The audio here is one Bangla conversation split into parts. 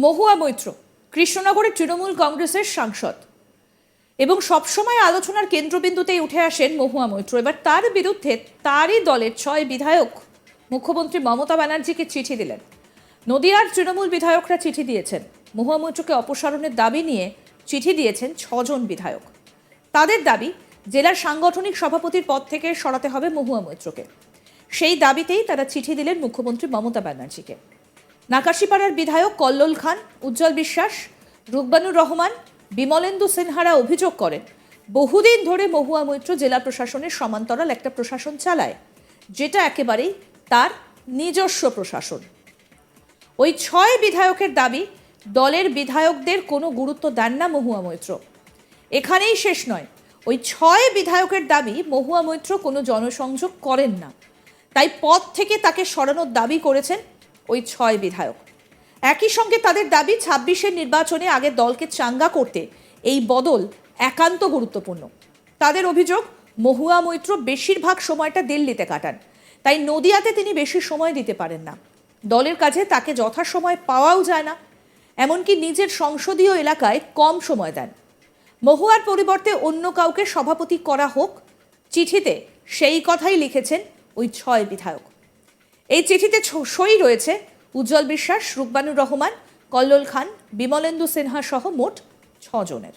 মহুয়া মৈত্র কৃষ্ণনগরের তৃণমূল কংগ্রেসের সাংসদ এবং সবসময় আলোচনার কেন্দ্রবিন্দুতেই উঠে আসেন মহুয়া মৈত্র। এবার তার বিরুদ্ধে তারই দলের 6 বিধায়ক মুখ্যমন্ত্রী মমতা ব্যানার্জিকে চিঠি দিলেন। নদিয়ার তৃণমূল বিধায়করা চিঠি দিয়েছেন। মহুয়া মৈত্রকে অপসারণের দাবি নিয়ে চিঠি দিয়েছেন 6 জন বিধায়ক। তাদের দাবি জেলার সাংগঠনিক সভাপতির পদ থেকে সরাতে হবে মহুয়া মৈত্রকে। সেই দাবিতেই তারা চিঠি দিলেন মুখ্যমন্ত্রী মমতা ব্যানার্জিকে। নাকাশিপাড়ার বিধায়ক কল্লোল খান, উজ্জ্বল বিশ্বাস, রুকবানুর রহমান, বিমলেন্দু সিনহারা অভিযোগ করেন, বহুদিন ধরে মহুয়া মৈত্র জেলা প্রশাসনের সমান্তরাল একটা প্রশাসন চালায়, যেটা একেবারেই তার নিজস্ব প্রশাসন। ওই 6 বিধায়কের দাবি, দলের বিধায়কদের কোনো গুরুত্ব দেন না মহুয়া মৈত্র। এখানেই শেষ নয়, ওই 6 বিধায়কের দাবি মহুয়া মৈত্র কোনো জনসংযোগ করেন না, তাই পদ থেকে তাকে সরানোর দাবি করেছেন ওই 6 বিধায়ক। একই সঙ্গে তাদের দাবি 26-এর নির্বাচনে আগে দলকে চাঙ্গা করতে এই বদল একান্ত গুরুত্বপূর্ণ। তাদের অভিযোগ, মহুয়া মৈত্র বেশিরভাগ সময়টা দিল্লিতে কাটান, তাই নদিয়াতে তিনি বেশি সময় দিতে পারেন না। দলের কাজে তাকে যথাসময় পাওয়াও যায় না, এমনকি নিজের সংসদীয় এলাকায় কম সময় দেন। মহুয়ার পরিবর্তে অন্য কাউকে সভাপতি করা হোক, চিঠিতে সেই কথাই লিখেছেন ওই 6 বিধায়ক। এই চিঠিতে সই রয়েছে উজ্জ্বল বিশ্বাস, রুকবানুর রহমান, কল্লোল খান, বিমলেন্দু সিনহা সহ মোট 6 জনের।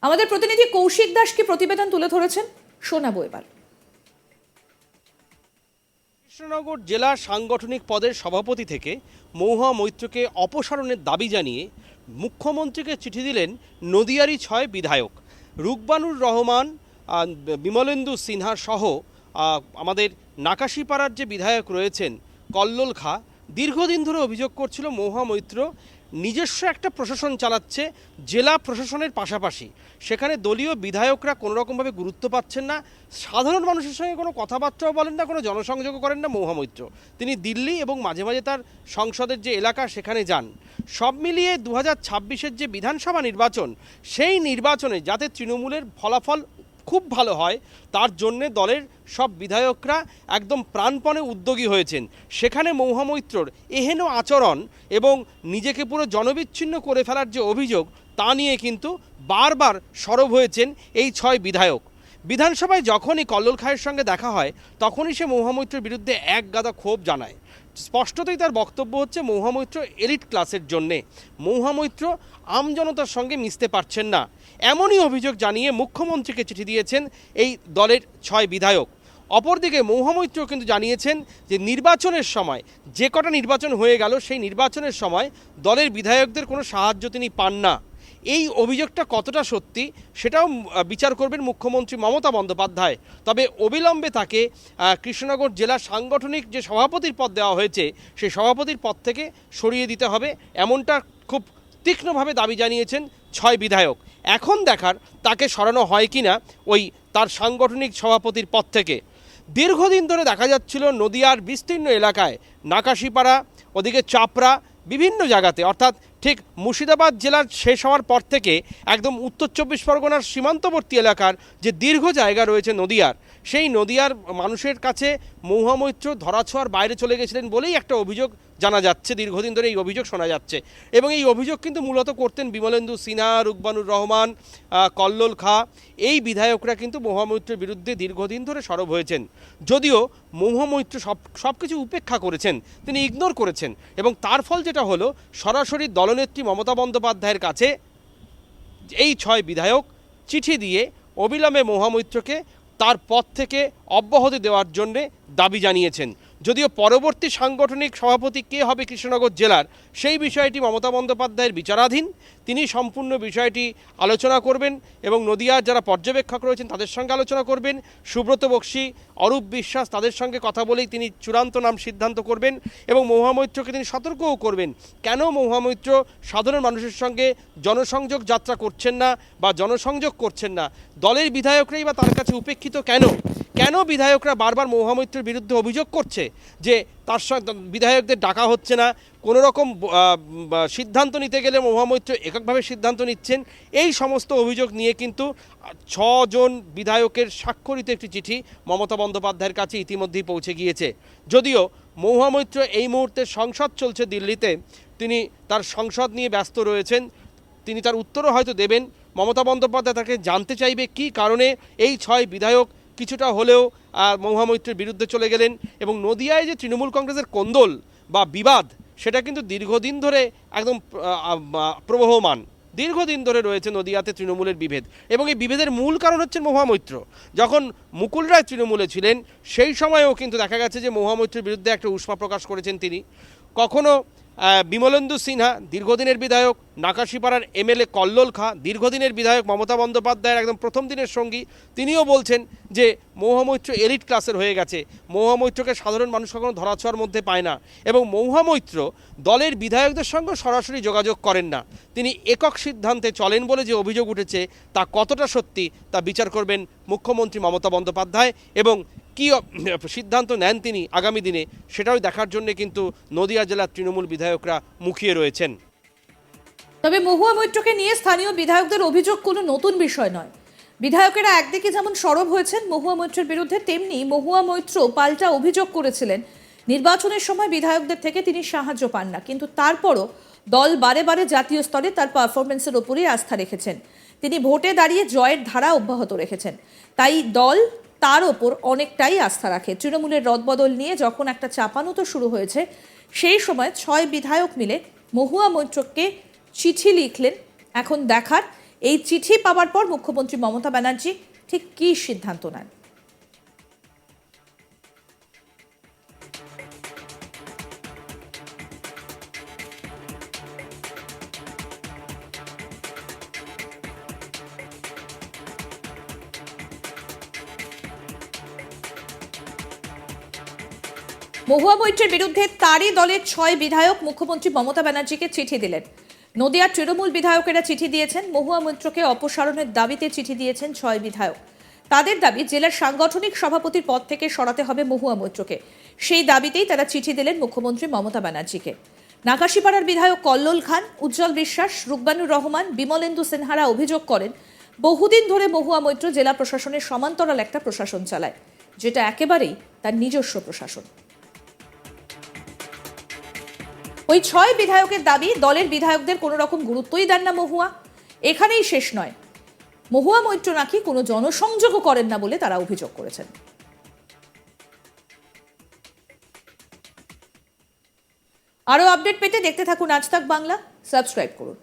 আমাদের প্রতিনিধি কৌশিক দাস কি প্রতিবেদন তুলে ধরেছেন, শোনাবো এবার। কৃষ্ণনগর জেলা সাংগঠনিক পদের সভাপতি থেকে মহুয়া মৈত্রকে অপসারণের দাবি জানিয়ে মুখ্যমন্ত্রীকে চিঠি দিলেন নদিয়ারই 6 বিধায়ক। রুকবানুর রহমান, বিমলেন্দু সিনহা সহ আমাদের নাকাশিপাড়ার যে বিধায়ক রয়েছেন কল্লোল খা, দীর্ঘদিন ধরে অভিযোগ করছিল মহুয়া মৈত্র নিজস্ব একটা প্রশাসন চালাচ্ছে জেলা প্রশাসনের পাশাপাশি। সেখানে দলীয় বিধায়করা কোনো রকমভাবে গুরুত্ব পাচ্ছেন না, সাধারণ মানুষের সঙ্গে কোনো কথাবার্তাও বলেন না, কোনো জনসংযোগও করেন না মহুয়া মৈত্র। তিনি দিল্লি এবং মাঝে মাঝে তার সংসদের যে এলাকা সেখানে যান। সব মিলিয়ে 2026-এর যে বিধানসভা নির্বাচন, সেই নির্বাচনে যাতে তৃণমূলের ফলাফল খুব ভালো হয় তার জন্যে দলের সব বিধায়করা একদম প্রাণপণে উদ্যোগী হয়েছেন। সেখানে মহুয়া মৈত্রর এহেন আচরণ এবং নিজেকে পুরো জনবিচ্ছিন্ন করে ফেলার যে অভিযোগ, তা নিয়ে কিন্তু বারবার সরব হয়েছেন এই 6 বিধায়ক। বিধানসভায় যখনই কল্লোল খায়ের সঙ্গে দেখা হয় তখনই সে মহুয়া মৈত্রের বিরুদ্ধে এক গাদা ক্ষোভ জানায়। স্পষ্টতই তার বক্তব্য হচ্ছে মহুয়া মৈত্র এলিট ক্লাসের জন্যে, মহুয়া মৈত্র আমজনতার সঙ্গে মিশতে পারছেন না। এমনই অভিযোগ জানিয়ে মুখ্যমন্ত্রীকে চিঠি দিয়েছেন এই দলের 6 বিধায়ক। অপরদিকে মহুয়া মৈত্র কিন্তু জানিয়েছেন যে নির্বাচনের সময়, যে কটা নির্বাচন হয়ে গেল সেই নির্বাচনের সময় দলের বিধায়কদের কোনো সাহায্য তিনি পান না। এই অভিযোগটা কতটা সত্যি সেটাও বিচার করবেন মুখ্যমন্ত্রী মমতা বন্দ্যোপাধ্যায়। তবে অবিলম্বে তাকে কৃষ্ণনগর জেলা সাংগঠনিক যে সভাপতির পদ দেওয়া হয়েছে সেই সভাপতির পদ থেকে সরিয়ে দিতে হবে, এমনটা খুব তীক্ষ্ণভাবে দাবি জানিয়েছেন 6 বিধায়ক। এখন দেখার তাকে সরানো হয় কিনা ওই তার সাংগঠনিক সভাপতির পদ থেকে। দীর্ঘদিন ধরে দেখা যাচ্ছিল নদিয়ার বিস্তীর্ণ এলাকায়, নাকাশিপাড়া, ওদিকে চাপড়া, বিভিন্ন জায়গাতে, অর্থাৎ ঠিক মুর্শিদাবাদ জেলার শেষ হওয়ার পর থেকে একদম উত্তর 24 পরগনার সীমান্তবর্তী এলাকার যে দীর্ঘ জায়গা রয়েছে নদিয়ার, সেই নদিয়ার মানুষের কাছে মহুয়া মৈত্র ধরাছোঁয়ার বাইরে চলে গেছিলেন বলেই একটা অভিযোগ জানা যাচ্ছে। দীর্ঘদিন ধরে এই অভিযোগ শোনা যাচ্ছে এবং এই অভিযোগ কিন্তু মূলত করতেন বিমলেন্দু সিনহা, রুকবানুর রহমান, কল্লোল খা। এই বিধায়করা কিন্তু মহুয়া মৈত্রের বিরুদ্ধে দীর্ঘদিন ধরে সরব হয়েছেন, যদিও মহুয়া মৈত্র সব কিছু উপেক্ষা করেছেন, তিনি ইগনোর করেছেন এবং তার ফল যেটা হলো, সরাসরি দলনেত্রী মমতা বন্দ্যোপাধ্যায়ের কাছে এই 6 বিধায়ক চিঠি দিয়ে অবিলম্বে মহুয়া মৈত্রকে তার পদ থেকে অব্যাহতি দেওয়ার জন্যে দাবি জানিয়েছেন। যদিও পরবর্তী সাংগঠনিক সভাপতি কে হবে কৃষ্ণনগর জেলার, সেই বিষয়টি মমতা বন্দ্যোপাধ্যায়ের বিচারাধীন। তিনি সম্পূর্ণ বিষয়টি আলোচনা করবেন এবং নদিয়ার যারা পর্যবেক্ষক রয়েছেন তাদের সঙ্গে আলোচনা করবেন। সুব্রত বক্সী, অরূপ বিশ্বাস, তাদের সঙ্গে কথা বলেই তিনি চূড়ান্ত নাম সিদ্ধান্ত করবেন এবং মহুয়া মৈত্রকে তিনি সতর্কও করবেন কেন মহুয়া মৈত্র সাধারণ মানুষের সঙ্গে জনসংযোগ যাত্রা করছেন না বা জনসংযোগ করছেন না, দলের বিধায়করাই বা তার কাছে উপেক্ষিত কেন। কেন বিধায়করা বারবার মহুয়া মৈত্রের বিরুদ্ধে অভিযোগ করছে যে তার সঙ্গে বিধায়কদের ডাকা হচ্ছে না, কোনো রকম সিদ্ধান্ত নিতে গেলে মহুয়া মৈত্র এককভাবে সিদ্ধান্ত নিচ্ছেন, এই সমস্ত অভিযোগ নিয়ে কিন্তু 6 বিধায়কের স্বাক্ষরিত একটি চিঠি মমতা বন্দ্যোপাধ্যায়ের কাছে ইতিমধ্যেই পৌঁছে গিয়েছে। যদিও মহুয়া মৈত্র এই মুহূর্তে সংসদ চলছে দিল্লিতে, তিনি তার সংসদ নিয়ে ব্যস্ত রয়েছেন, তিনি তার উত্তরও হয়তো দেবেন। মমতা বন্দ্যোপাধ্যায় তাকে জানতে চাইবে কী কারণে এই 6 বিধায়ক কিছুটা হলেও মহুয়া মৈত্রের বিরুদ্ধে চলে গেলেন। এবং নদিয়ায় যে তৃণমূল কংগ্রেসের কোন্দল বা বিবাদ, সেটা কিন্তু দীর্ঘদিন ধরে একদম প্রবহমান, দীর্ঘদিন ধরে রয়েছে নদিয়াতে তৃণমূলের বিভেদ। এবং এই বিভেদের মূল কারণ হচ্ছে মহুয়া মৈত্র। যখন মুকুল রায় তৃণমূলে ছিলেন সেই সময়েও কিন্তু দেখা গেছে যে মহুয়া মৈত্রের বিরুদ্ধে একটা উষ্মা প্রকাশ করেছেন তিনি। কখনো বিমলেন্দু সিনহা দীর্ঘদিনের বিধায়ক, নাকাশিপাড়ার এমএলএ কল্লোল খাঁ দীর্ঘদিনের বিধায়ক, মমতা বন্দ্যোপাধ্যায়ের একদম প্রথম দিনের সঙ্গী, তিনিও বলছেন যে মহুয়া মৈত্র এলিট ক্লাসের হয়ে গেছে, মহুয়া মৈত্রকে সাধারণ মানুষ কখনো ধরাছোঁয়ার মধ্যে পায় না। এবং মহুয়া মৈত্র দলের বিধায়কদের সঙ্গে সরাসরি যোগাযোগ করেন না, তিনি একক সিদ্ধান্তে চলেন বলে যে অভিযোগ উঠেছে তা কতটা সত্যি তা বিচার করবেন মুখ্যমন্ত্রী মমতা বন্দ্যোপাধ্যায়। এবং কী সিদ্ধান্ত নেন তিনি আগামী দিনে, সেটাও দেখার জন্য কিন্তু নদিয়া জেলার তৃণমূল বিধায়করা মুখিয়ে রয়েছেন। তবে মহুয়া মৈত্রকে নিয়ে স্থানীয় বিধায়কদের অভিযোগ কোনো নতুন বিষয় নয়। বিধায়কেরা একদিকে যেমন সরব হয়েছেন মহুয়া মৈত্রের বিরুদ্ধে, তেমনি মহুয়া মৈত্র পাল্টা অভিযোগ করেছিলেন নির্বাচনের সময় বিধায়কদের থেকে তিনি সাহায্য পান না, কিন্তু তারপরও দল বারে বারে জাতীয় স্তরে তার পারফরমেন্সের ওপরই আস্থা রেখেছেন। তিনি ভোটে দাঁড়িয়ে জয়ের ধারা অব্যাহত রেখেছেন, তাই দল তার ওপর অনেকটাই আস্থা রাখে। তৃণমূলের রদবদল নিয়ে যখন একটা চাপানুতো শুরু হয়েছে, সেই সময় 6 বিধায়ক মিলে মহুয়া মৈত্রকে চিঠি লিখলেন। এখন দেখার এই চিঠি পাওয়ার পর মুখ্যমন্ত্রী মমতা ব্যানার্জি ঠিক কী সিদ্ধান্ত নেন। মহুয়া মৈত্রের বিরুদ্ধে তারই দলের 6 বিধায়ক মুখ্যমন্ত্রী মমতা ব্যানার্জিকে চিঠি দিলেন। নদিয়ার তৃণমূল বিধায়কেরা চিঠি দিয়েছেন, মহুয়া মৈত্রকে অপসারণের দাবিতে চিঠি দিয়েছেন 6 বিধায়ক। তাদের দাবি জেলার সাংগঠনিক সভাপতির পদ থেকে সরাতে হবে মহুয়া মৈত্রকে। সেই দাবিতেই তারা চিঠি দিলেন মুখ্যমন্ত্রী মমতা ব্যানার্জিকে। নাকাশিপাড়ার বিধায়ক কল্লোল খান, উজ্জ্বল বিশ্বাস, রুকবানুর রহমান, বিমলেন্দু সিনহারা অভিযোগ করেন বহুদিন ধরে মহুয়া মৈত্র জেলা প্রশাসনের সমান্তরাল একটা প্রশাসন চালায়, যেটা একেবারেই তার নিজস্ব প্রশাসন। ওই 6 বিধায়কের দাবি দলের বিধায়কদের কোনো রকম গুরুত্বই দেন না মহুয়া। এখানেই শেষ নয়, মহুয়া মৈত্র নাকি কোনো জনসংযোগও করেন না বলে তারা অভিযোগ করেছেন। আরও আপডেট পেতে দেখতে থাকুন আজ তাক বাংলা, সাবস্ক্রাইব করুন।